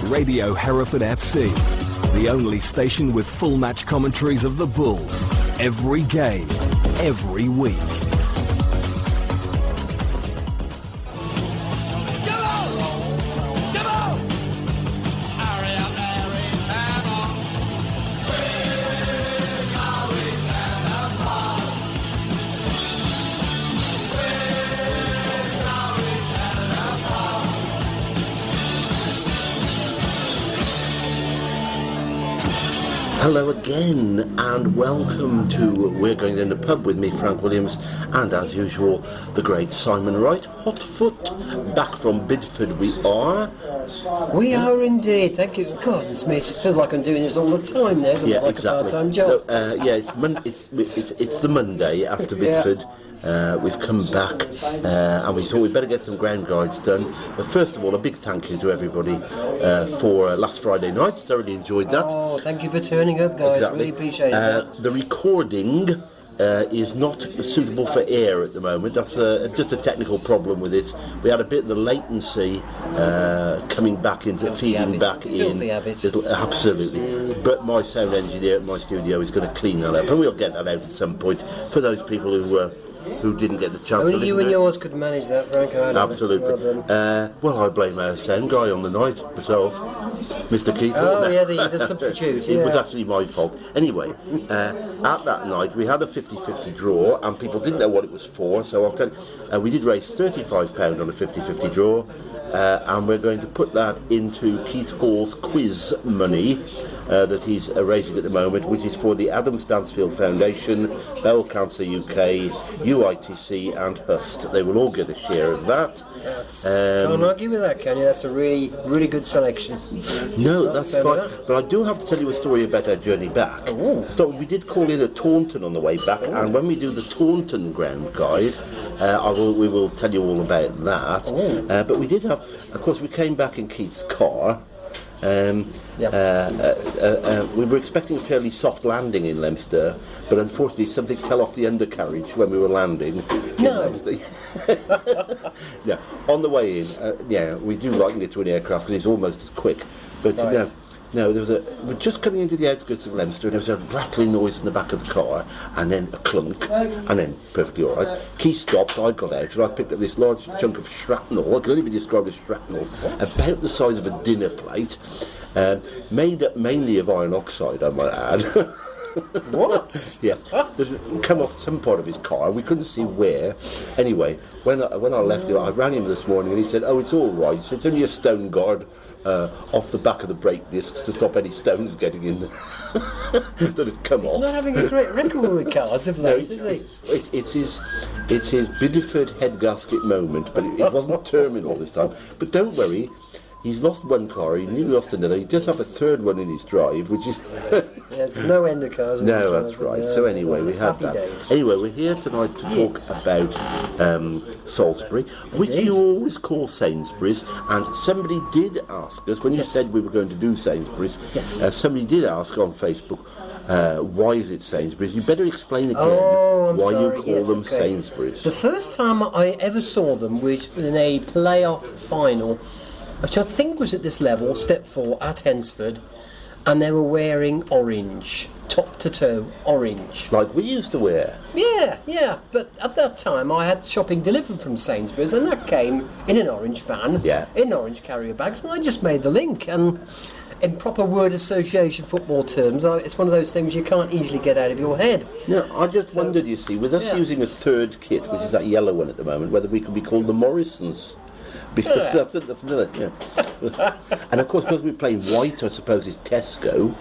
Radio Hereford FC, the only station with full match commentaries of the Bulls. Every game, every week. Hello again and welcome to We're Going in the Pub with me, Frank Williams, and as usual the great Simon Wright. Hot foot, back from Bidford we are. We are indeed, thank you. God, this feels like I'm doing this all the time now. It's Yeah, like exactly. a part-time job. It's the Monday after Bidford. We've come back and we thought we'd better get some ground guides done. But first of all, a big thank you to everybody for last Friday night. Thoroughly enjoyed that. Oh, thank you for turning up, guys. Exactly. Really appreciate it. The recording is not suitable for air at the moment. That's just a technical problem with it. We had a bit of the latency coming back into feeding back in. Absolutely. But my sound engineer at my studio is going to clean that up, and we'll get that out at some point for those people who didn't get the chance to listen Only you and yours could manage that, Frank. Absolutely. Well, I blame our sound guy on the night myself, Mr. Keith. Oh, yeah, the substitute. It was actually my fault. Anyway, at that night we had a 50-50 draw, and people didn't know what it was for. So I'll tell you, we did raise £35 on a 50-50 draw, and we're going to put that into Keith Hall's quiz money that he's raising at the moment, which is for the Adam Stansfield Foundation, Bowel Cancer UK, UITC and HUST. They will all get a share of that. Can't argue with that, can you? That's a really, really good selection. No, that's fine. But I do have to tell you a story about our journey back. So we did call in at Taunton on the way back, and when we do the Taunton ground guide, we will tell you all about that. But we did have, of course, we came back in Keith's car. We were expecting a fairly soft landing in Leominster, but unfortunately something fell off the undercarriage when we were landing in Leominster. Yeah, on the way in, we do liken it to an aircraft because it's almost as quick, but right. We're just coming into the outskirts of Leominster, and there was a rattling noise in the back of the car, and then a clunk, and then perfectly all right. Keith stopped, I got out, and I picked up this large chunk of shrapnel. It can only be described as shrapnel, about the size of a dinner plate, made up mainly of iron oxide, I might add. What? Yeah, come off some part of his car. We couldn't see where. Anyway, when I left it, I rang him this morning, and he said, "Oh, it's all right. He said, it's only a stone guard off the back of the brake discs to stop any stones getting in there." That had come off. He's not having a great record with cars of late, is he? It's his Bideford head gasket moment, but it wasn't terminal this time. But don't worry. He's lost one car, he nearly lost another. He does have a third one in his drive, which is... There's no end of cars. No, that's right. So anyway, we had that. Days. Anyway, we're here tonight to talk about Salisbury, which you always call Sainsbury's. And somebody did ask us, when you said we were going to do Sainsbury's, somebody did ask on Facebook, why is it Sainsbury's? You better explain again why you call them Sainsbury's. The first time I ever saw them was in a playoff final, which I think was at this level, step 4 at Hensford, and they were wearing orange, top to toe, orange. Like we used to wear. Yeah, but at that time I had shopping delivered from Sainsbury's, and that came in an orange van, in orange carrier bags, and I just made the link. And in proper word association football terms, it's one of those things you can't easily get out of your head. No, I just wondered, you see, with us using a third kit, which is that yellow one at the moment, whether we could be called the Morrisons. Because that's another, and of course, because we're playing white, I suppose it's Tesco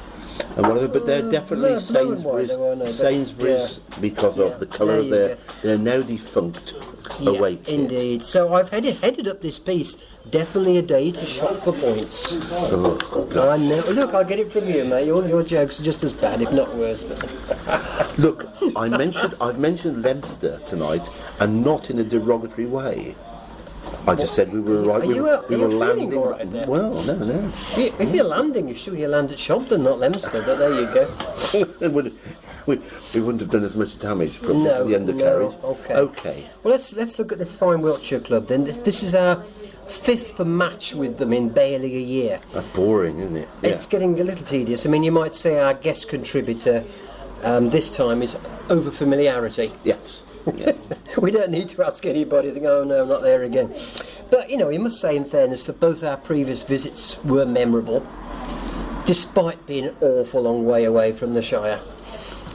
and whatever, but they're definitely Sainsbury's. Sainsbury's because of the colour of their now defunct away kit. Indeed. So I've headed up this piece. Definitely a day to shop for points. I know. Look, I get it from you, mate. Your jokes are just as bad, if not worse. Look, I've mentioned Leominster tonight, and not in a derogatory way. I just said we were right. We were landing. All right there? Well, no. If you're landing, you land at Shopton, not Leominster. But there you go. we wouldn't have done as much damage from the undercarriage. No, okay. Well, let's look at this fine Wiltshire club then. This is our fifth match with them in barely a year. That's boring, isn't it? Yeah. It's getting a little tedious. I mean, you might say our guest contributor this time is over familiarity. Yes. Yeah. We don't need to ask anybody, think, oh no, not there again. But, you must say in fairness that both our previous visits were memorable, despite being an awful long way away from the Shire.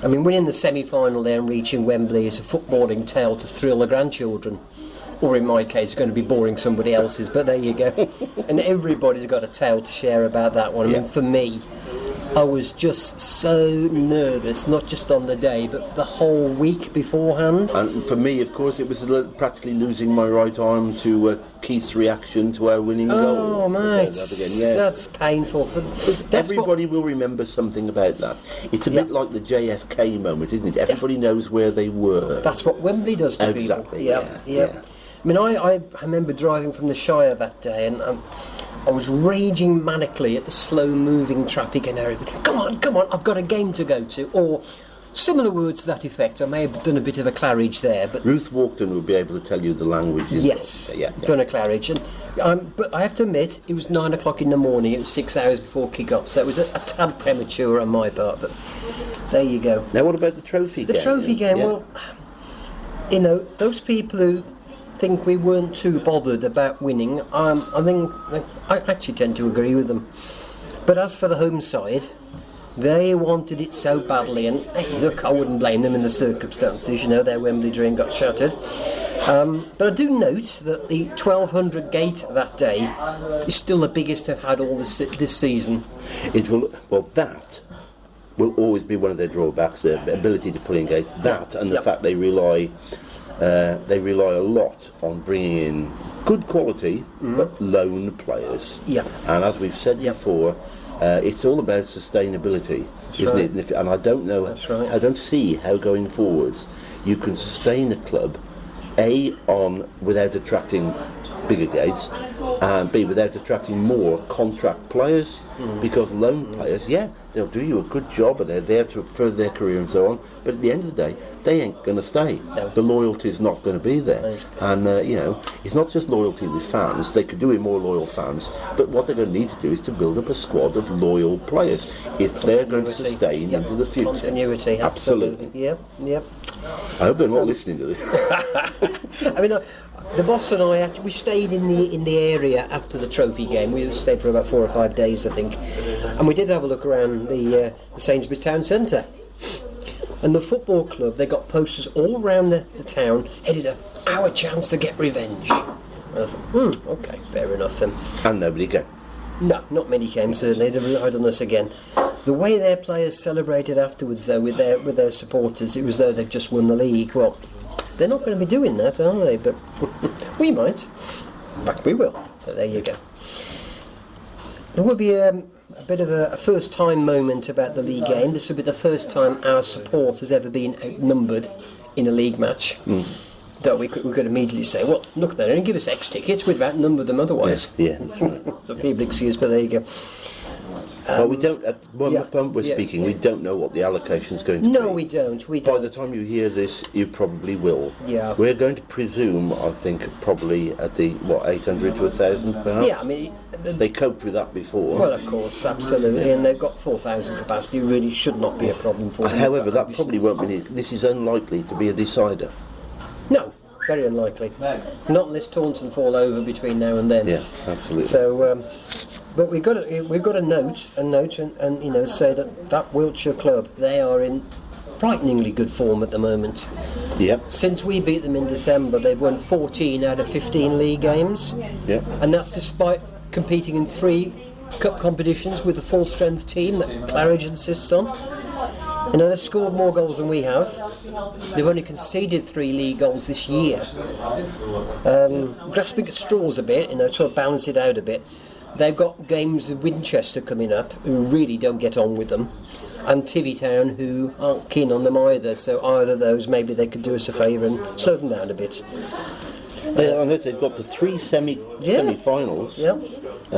I mean, winning the semi-final there and reaching Wembley is a footballing tale to thrill the grandchildren. Or in my case, going to be boring somebody else's, but there you go. And everybody's got a tale to share about that one. I mean, for me, I was just so nervous, not just on the day, but for the whole week beforehand. And for me, of course, it was practically losing my right arm to Keith's reaction to our winning goal. Oh, mate, yeah. That's painful. But everybody will remember something about that. It's a bit like the JFK moment, isn't it? Everybody knows where they were. That's what Wembley does to people. Yeah. I mean, I remember driving from the Shire that day, and I was raging manically at the slow-moving traffic and everything. Come on, I've got a game to go to. Or similar words to that effect. I may have done a bit of a Claridge there, but Ruth Walkden would be able to tell you the language. Yes, done a Claridge. And, but I have to admit, it was 9 o'clock in the morning. It was 6 hours before kick-off, so it was a tad premature on my part. But there you go. Now, what about the trophy game? The trophy game, well, those people who think we weren't too bothered about winning, I actually tend to agree with them. But as for the home side, they wanted it so badly, and hey, look, I wouldn't blame them in the circumstances. Their Wembley dream got shattered. But I do note that the 1200 gate that day is still the biggest they've had all this season. It will. Well, that will always be one of their drawbacks: their ability to pull in gates. That and the fact they rely a lot on bringing in good quality but loan players. Yeah. And as we've said before, it's all about sustainability, isn't it? And I don't know. That's right. I don't see how going forwards you can sustain a club without attracting bigger gates, and B, without attracting more contract players, because loan players, they'll do you a good job and they're there to further their career and so on, but at the end of the day, they ain't going to stay. No. The loyalty is not going to be there. And, it's not just loyalty with fans. They could do with more loyal fans, but what they're going to need to do is to build up a squad of loyal players if they're going to sustain into the future. Continuity, absolutely. Yep. I hope they're not listening to this. I mean, the boss and I we stayed in the area after the trophy game. We stayed for about 4 or 5 days, I think, and we did have a look around the Sainsbury town centre. And the football club, they got posters all around the town headed up, our chance to get revenge. And I thought, okay, fair enough then. And nobody came. No, not many came, certainly. They relied on us again. The way their players celebrated afterwards, though, with their supporters, it was though they've just won the league. Well, they're not going to be doing that, are they? But we might. In fact, we will. But there you go. There will be a bit of a first-time moment about the league game. This will be the first time our support has ever been outnumbered in a league match. That we could immediately say, well, look, they only give us X tickets, we'd outnumber them otherwise. Yeah, that's right. It's a feeble excuse, but there you go. Well, we don't. At one point we're speaking, we don't know what the allocation is going to be. No, we don't. By the time you hear this, you probably will. Yeah. We're going to presume, I think, probably at the 800 to 1,000, perhaps. Yeah, I mean, they coped with that before. Well, of course, absolutely, and they've got 4,000 capacity. Really, should not be a problem for them. However, that probably won't be needed. This is unlikely to be a decider. No, very unlikely. Not unless Taunton fall over between now and then. Yeah, absolutely. So. But we've got to note and say that Wiltshire club, they are in frighteningly good form at the moment. Yep. Since we beat them in December, they've won 14 out of 15 league games. Yep. And that's despite competing in 3 cup competitions with the full strength team that Claridge insists on. They've scored more goals than we have. They've only conceded 3 league goals this year. Grasping at straws a bit, sort of balance it out a bit. They've got games with Winchester coming up, who really don't get on with them, and Tivy Town, who aren't keen on them either. So either of those, maybe they could do us a favour and slow them down a bit. Unless they've got the 3 semi-finals,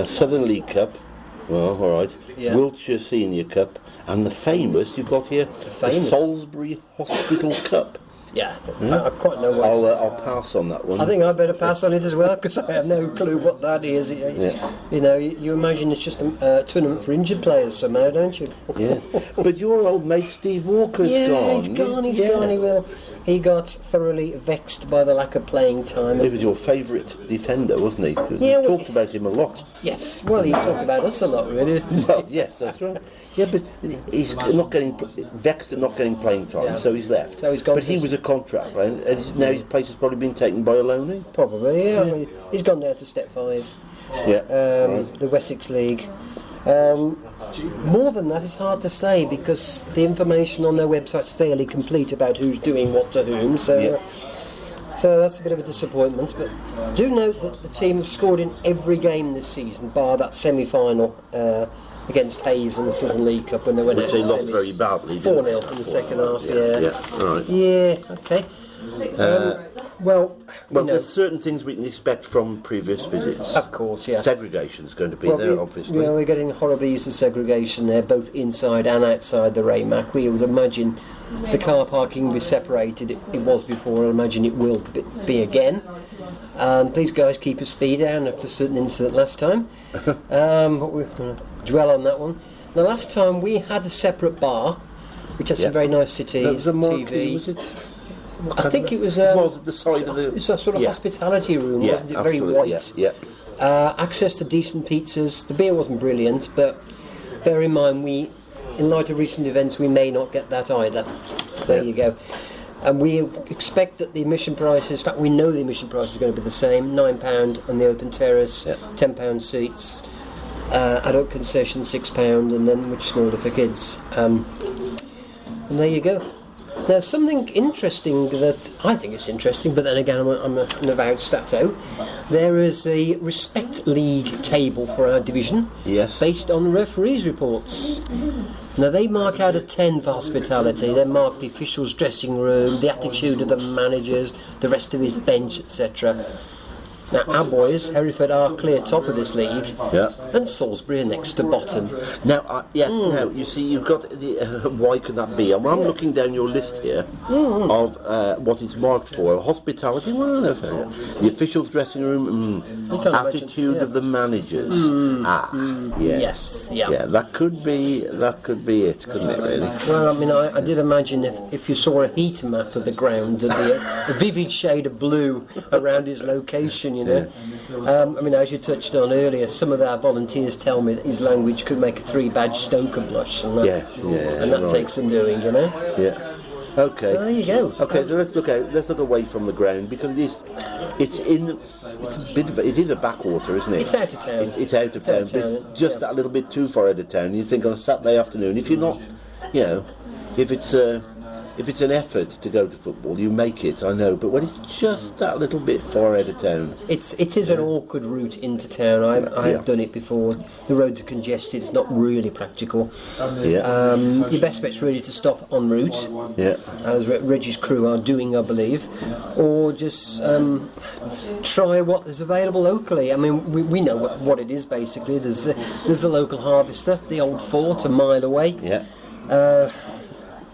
Southern League Cup, well, all right, Wiltshire Senior Cup, and the famous, you've got here, the Salisbury Hospital Cup. Yeah, I quite know what. I'll pass on that one. I think I better pass on it as well because I have no clue what that is. You know, you imagine it's just a tournament for injured players somehow, don't you? Yeah. But your old mate Steve Walker's gone. He's gone. He got thoroughly vexed by the lack of playing time. He was your favourite defender, wasn't he? Yeah, we talked about him a lot. Yes, well, he talked about us a lot, really. Well, yes, that's right. Yeah, but he's not getting vexed at not getting playing time, so he's left. So he's gone. But he was a contract, right? And now his place has probably been taken by a loanee. Probably, yeah. I mean, he's gone down to Step 5. Yeah. The Wessex League. More than that, it's hard to say because the information on their website's fairly complete about who's doing what to whom. So that's a bit of a disappointment. But do note that the team have scored in every game this season, bar that semi-final against Hayes in the Southern League Cup when they went out. Which they lost very badly. 4-0 in the second half. Yeah. Right. Yeah. Okay. Well, there's certain things we can expect from previous visits. Of course, yeah. Segregation's going to be there, obviously. Yeah, we're getting horribly used to segregation there, both inside and outside the Raymac. We would imagine the car parking will be separated. It was before, I imagine it will be again. These guys keep a speed down after a certain incident last time. But we're going to dwell on that one. The last time we had a separate bar, which had some very nice cities, TV. Was it? I think it was. Was the side of the? It was a sort of hospitality room, wasn't it? Very white. Yeah. Access to decent pizzas. The beer wasn't brilliant, but bear in mind, in light of recent events, we may not get that either. There you go. And we expect that the admission prices. In fact, we know the admission price is going to be the same: £9 on the open terrace, £10 seats, adult concession £6, and then much smaller for kids. And there you go. Now, something interesting that I think is interesting, but then again, I'm an avowed stato. There is a Respect League table for our division, based on referees' reports. Now, they mark out a 10 for hospitality. They mark the officials' dressing room, the attitude of the managers, the rest of his bench, etc. Now, our boys, Hereford, are clear top of this league, and Salisbury are next to bottom. Now, now, you see, you've got the, why can that be? I'm looking down your list here of what it's marked for. Hospitality, the officials' dressing room, attitude of the managers. Yes, yeah, that could be it, couldn't it, really? Well, I mean, I did imagine if you saw a heat map of the ground, there'd be a vivid shade of blue around his location, you know. I mean, as you touched on earlier, some of our volunteers tell me that his language could make a 3-badge Stoker blush, and that takes some doing, you know. Yeah. Okay. Well, there you go. Okay, so let's look away from the ground because it is a backwater, isn't it? It's out of town. It's out of town. But it's just that little bit too far out of town. You think on a Saturday afternoon, if you're not, you know, if it's an effort to go to football, you make it, I know, but when it's just that little bit far out of town... It is an awkward route into town. I have done it before. The roads are congested, it's not really practical. Your best bet's really to stop en route, as Reggie's crew are doing, I believe, or just try what is available locally. I mean, we know what it is, basically. There's the local harvester, the old fort, a mile away.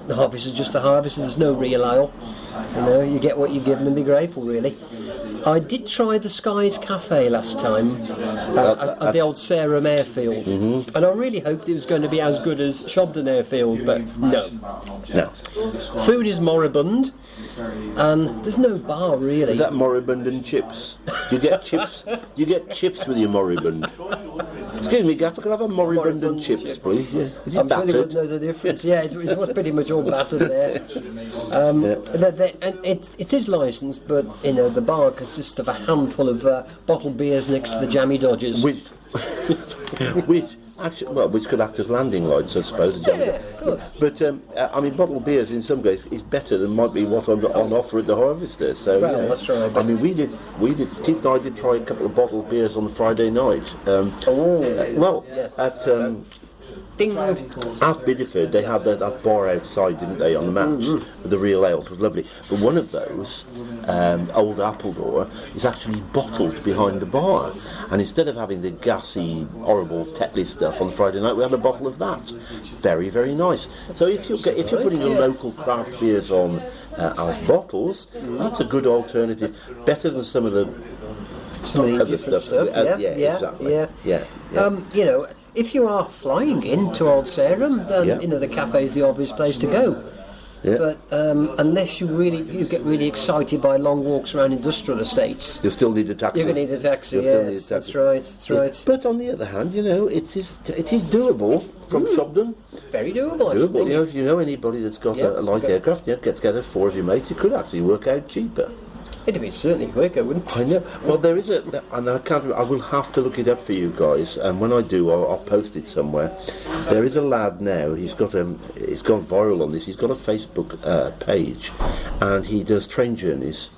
The harvest is just the harvest, and there's no real aisle. You know, you get what you're given and be grateful, really. I did try the Skies Cafe last time at the old Sareham Airfield, and I really hoped it was going to be as good as Shobden Airfield, but no. Food is moribund, and there's no bar really. Is that moribund and chips? Do you get chips? Do you get chips with your moribund? Excuse me, Gaffer, can I have a moribund and chips, please? Yeah. Is it battered? Sure you wouldn't know the difference. Yeah, it was pretty much all battered there. And it is licensed, but you know the bar consists of a handful of bottled beers next to the Jammy Dodgers. Which could act as landing lights, I suppose. Yeah, of course. But I mean, bottled beers in some cases is better than might be what on offer at the Harvester. So that's right. I mean, we did. Keith and I did try a couple of bottled beers on Friday night. Ding. At Bideford, they had that bar outside, didn't they, on the match, with the real ales. It was lovely. But one of those, Old Appledore, is actually bottled behind the bar. And instead of having the gassy, horrible Tetley stuff on Friday night, we had a bottle of that. Very, very nice. So if you're putting your local craft beers on as bottles, that's a good alternative. Better than some of the other stuff. Exactly. Yeah. If you are flying into Old Sarum, then the cafe is the obvious place to go. Yeah. But unless you get really excited by long walks around industrial estates, you'll still need a taxi. You're going to need a taxi. Yes, that's right. That's right. But on the other hand, it is doable from Shobden. Very doable. Doable. If you know anybody that's got a light aircraft, get together 4 of your mates. It could actually work out cheaper. It'd be certainly quicker, wouldn't it? I know. Well, there is and I will have to look it up for you guys, and when I do, I'll post it somewhere. There is a lad now. He's gone viral on this. He's got a Facebook page, and he does train journeys,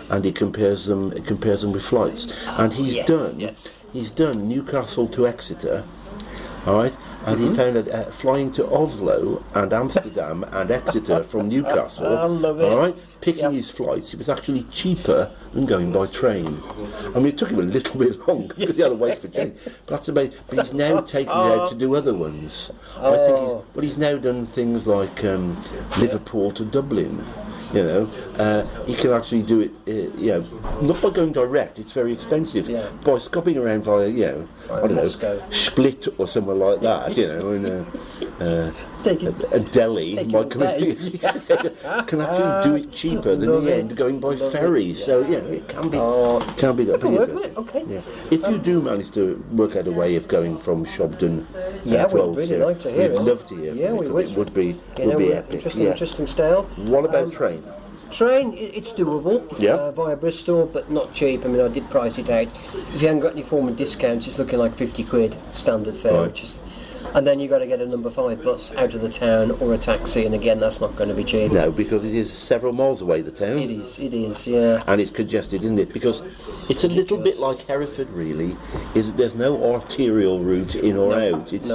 and he compares them with flights. And he's done Newcastle to Exeter. All right, and he found that flying to Oslo and Amsterdam and Exeter from Newcastle, I love it. all right, picking his flights, it was actually cheaper than going by train. I mean, it took him a little bit long because he had to wait for change. But that's amazing. But he's now taken it out to do other ones. I think he's now done things like Liverpool to Dublin. He can actually do it, not by going direct, it's very expensive, by scopping around via, I don't know, Split or somewhere like that, in Delhi, can actually do it cheaper than in the end going by ferry. So, it can be done. Okay. Yeah. If you do manage to work out a way of going from Shobden to Old we'd really like to hear it. We'd love to hear from you, because it would be epic. Interesting style. What about train? Train, it's doable via Bristol, but not cheap. I mean, I did price it out. If you haven't got any form of discounts, it's looking like 50 quid standard fare, right. And then you've got to get a number 5 bus out of the town or a taxi, and again, that's not going to be cheap. No, because it is several miles away, the town. It is, yeah. And it's congested, isn't it? Because it's a little bit like Hereford, really. There's no arterial route in or out. It's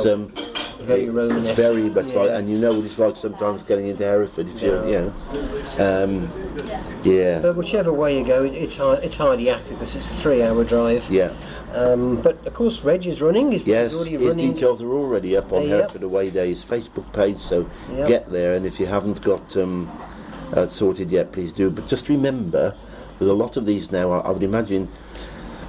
very Romanesque. Very much like, and what it's like sometimes getting into Hereford. If But whichever way you go, it's highly accurate because it's a 3-hour drive. Yeah. But of course, Reg is running. His details are already up on Hereford Away Days Facebook page, so get there. And if you haven't got sorted yet, please do. But just remember, with a lot of these now, I would imagine.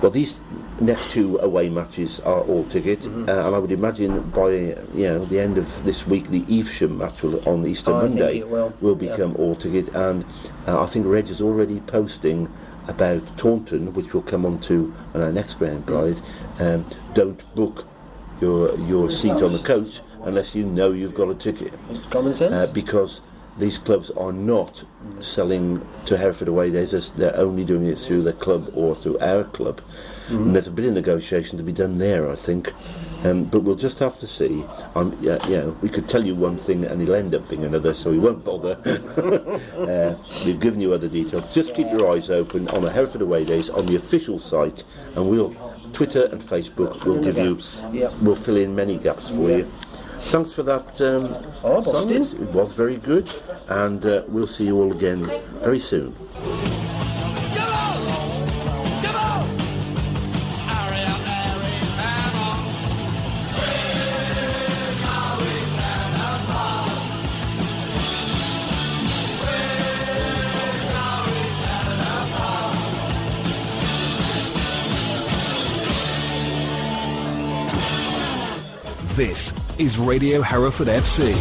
Well, these next 2 away matches are all ticket, and I would imagine by the end of this week, the Evesham match on Easter Monday will become all ticket. And I think Reg is already posting about Taunton, which will come on to our next ground guide. Don't book your seat on the coach unless you know you've got a ticket. Common sense. Because these clubs are not selling to Hereford Away Days. They're only doing it through the club or through our club. And there's a bit of negotiation to be done there, I think. But we'll just have to see. We could tell you one thing and it'll end up being another, so we won't bother. We've given you other details. Just keep your eyes open on the Hereford Away Days on the official site, and Twitter and Facebook will give you. We'll fill in many gaps for you. Thanks for that, Boston. It was very good, and we'll see you all again very soon. This is Radio Hereford FC,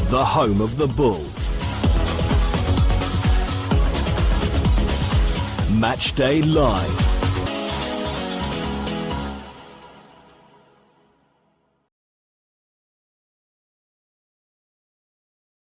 the home of the Bulls. Match Day Live.